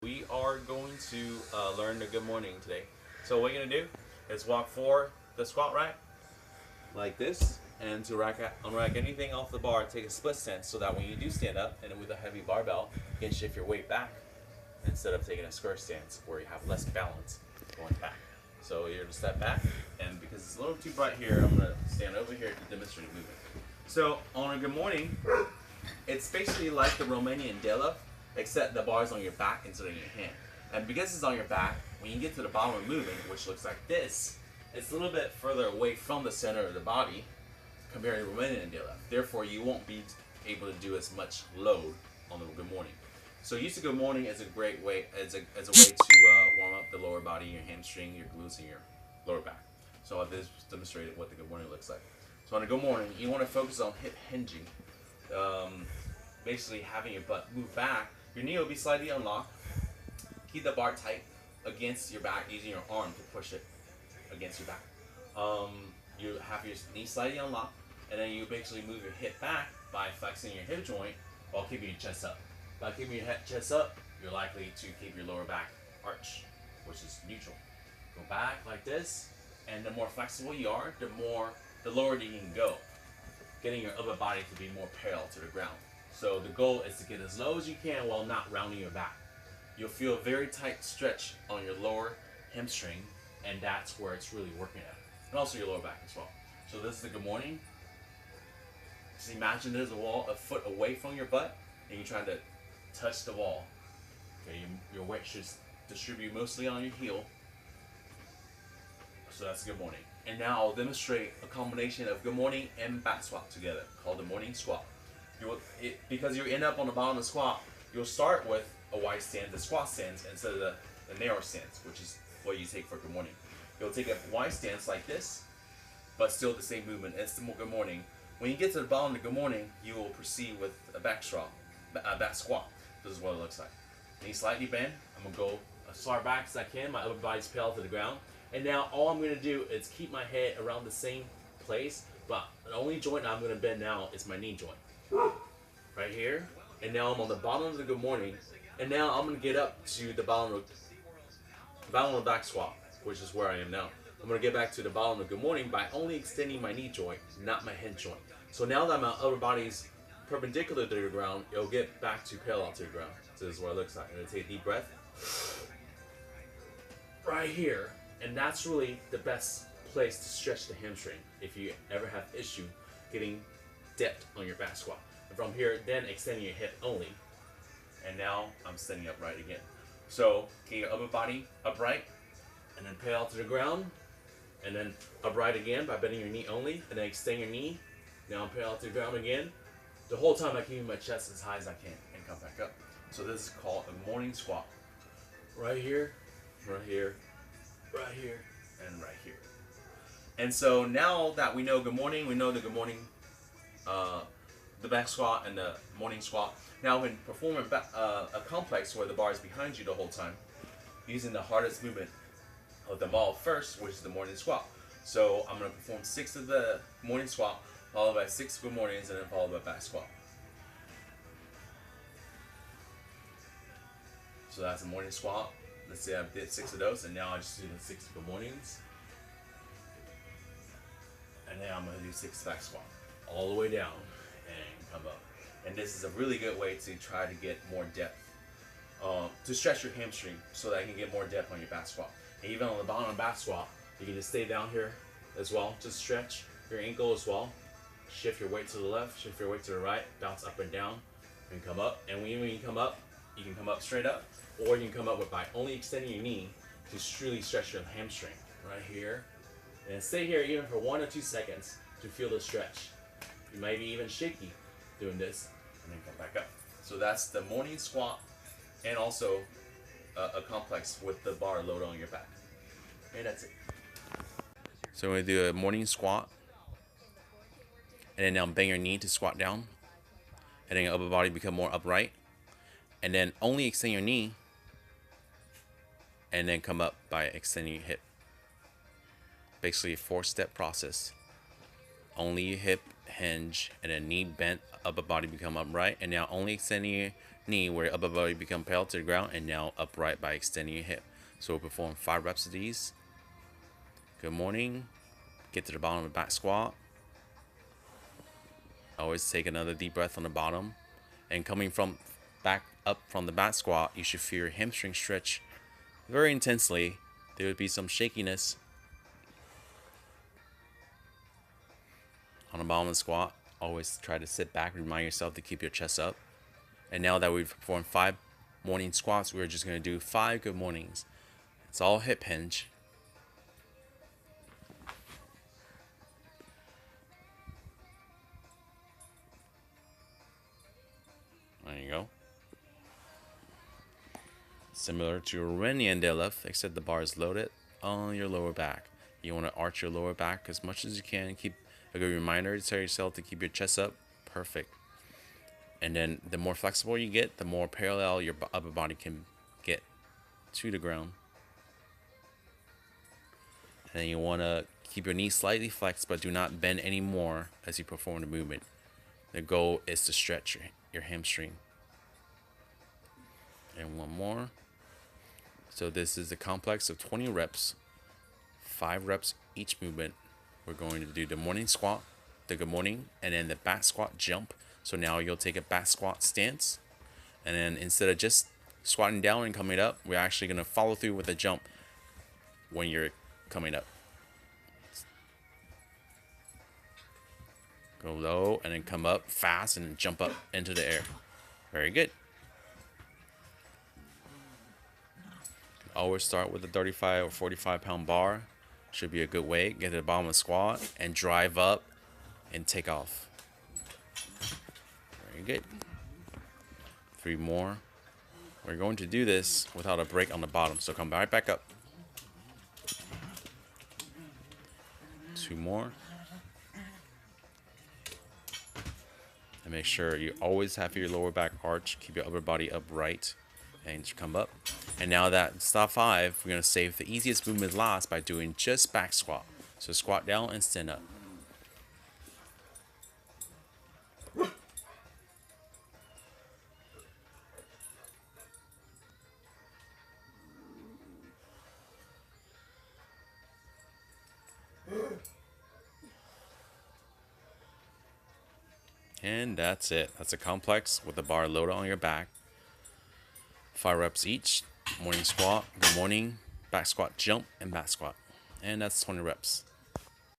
we are going to learn the good morning today. So what you're gonna do is walk for the squat rack like this, and to unrack anything off the bar, take a split stance so that when you do stand up and with a heavy barbell, you can shift your weight back instead of taking a square stance where you have less balance going back. So you're gonna step back, and because it's a little too bright here, I'm gonna stand over here to demonstrate movement. So on a good morning, it's basically like the Romanian deadlift, except the bar is on your back instead of your hand. And because it's on your back, when you get to the bottom of moving, which looks like this, it's a little bit further away from the center of the body compared to Romanian deadlift. Therefore, you won't be able to do as much load on the good morning. So use the good morning as a great way, as a way to warm up the lower body, your hamstring, your glutes, and your lower back. So I've just demonstrated what the good morning looks like. So on a good morning, you want to focus on hip hinging. Basically having your butt move back, your knee will be slightly unlocked. Keep the bar tight against your back using your arm to push it against your back. You have your knee slightly unlocked, and then you basically move your hip back by flexing your hip joint while keeping your chest up. By keeping your chest up, you're likely to keep your lower back arch, which is neutral. Go back like this, and the more flexible you are, the lower you can go, getting your upper body to be more parallel to the ground. So the goal is to get as low as you can while not rounding your back. You'll feel a very tight stretch on your lower hamstring, and that's where it's really working at. And also your lower back as well. So this is the good morning. Just imagine there's a wall a foot away from your butt, and you're trying to touch the wall. Okay, your weight should distribute mostly on your heel. So that's good morning. And now I'll demonstrate a combination of good morning and back squat together, called the morning squat. Because you end up on the bottom of the squat, you'll start with a wide stance, the squat stance, instead of the narrow stance, which is what you take for good morning. You'll take a wide stance like this, but still the same movement. It's the good morning. When you get to the bottom of the good morning, you will proceed with a back squat. This is what it looks like. Knee slightly bend. I'm gonna go as far back as I can. My upper body's parallel to the ground. And now all I'm gonna do is keep my head around the same place, but the only joint I'm gonna bend now is my knee joint. Right here. And now I'm on the bottom of the good morning. And now I'm gonna get up to the bottom of the back squat, which is where I am now. I'm gonna get back to the bottom of the good morning by only extending my knee joint, not my head joint. So now that my upper body's perpendicular to the ground, it'll get back to parallel to the ground. So this is what it looks like. I'm gonna take a deep breath. Right here. And that's really the best place to stretch the hamstring if you ever have issue getting depth on your back squat. And from here, then extending your hip only. And now I'm standing upright again. So get your upper body upright, and then parallel to the ground, and then upright again by bending your knee only, and then extend your knee. Now I'm parallel to the ground again. The whole time I'm keeping my chest as high as I can and come back up. So this is called a morning squat. Right here, right here, right here, and right here. And so now that we know good morning, we know the good morning, the back squat and the morning squat. Now when performing a complex where the bar is behind you the whole time, using the hardest movement of them all first, which is the morning squat. So I'm going to perform 6 of the morning squat, followed by 6 good mornings, and then followed by back squat. So that's a morning squat. Let's say I did 6 of those, and now I just do the 6 good mornings. And then I'm going to do 6 back squat, all the way down and come up. And this is a really good way to try to get more depth, to stretch your hamstring so that you can get more depth on your back squat. And even on the bottom of back squat, you can just stay down here as well. Just stretch your ankle as well. Shift your weight to the left, shift your weight to the right, bounce up and down, and come up. And when you come up, you can come up straight up, or you can come up by only extending your knee to really stretch your hamstring right here. And stay here even for 1 or 2 seconds to feel the stretch. You might be even shaky doing this, and then come back up. So that's the morning squat, and also a complex with the bar loaded on your back. And that's it. So we're gonna do a morning squat, and then now bend your knee to squat down, and then your upper body become more upright, and then only extend your knee, and then come up by extending your hip. Basically a 4-step process. Only your hip hinge, and then knee bent, upper body become upright, and now only extending knee where your upper body become parallel to the ground and now upright by extending your hip. So we'll perform 5 reps of these. Good morning. Get to the bottom of the back squat. Always take another deep breath on the bottom. And coming from back up from the back squat, you should feel your hamstring stretch very intensely. There would be some shakiness on the bottom of the squat. Always try to sit back, remind yourself to keep your chest up. And now that we've performed 5 morning squats, we're just going to do 5 good mornings. It's all hip hinge. There you go. Similar to a Renyan deadlift, except the bar is loaded on your lower back. You want to arch your lower back as much as you can. Keep a good reminder to tell yourself to keep your chest up. Perfect. And then the more flexible you get, the more parallel your upper body can get to the ground. And then you want to keep your knees slightly flexed, but do not bend anymore as you perform the movement. The goal is to stretch your hamstring. And one more. So this is a complex of 20 reps, 5 reps each movement. We're going to do the morning squat, the good morning, and then the back squat jump. So now you'll take a back squat stance. And then instead of just squatting down and coming up, we're actually going to follow through with a jump when you're coming up. Go low and then come up fast and then jump up into the air. Very good. Always start with a 35 or 45 pound bar. Should be a good weight. Get to the bottom of the squat and drive up and take off. Very good. 3 more. We're going to do this without a break on the bottom. So come right back up. 2 more. And make sure you always have your lower back arch. Keep your upper body upright. And come up. And now that stop 5, we're going to save the easiest movement last by doing just back squat. So squat down and stand up. And that's it. That's a complex with the bar loaded on your back. 5 reps each. Morning squat, good morning, back squat, jump, and back squat. And that's 20 reps.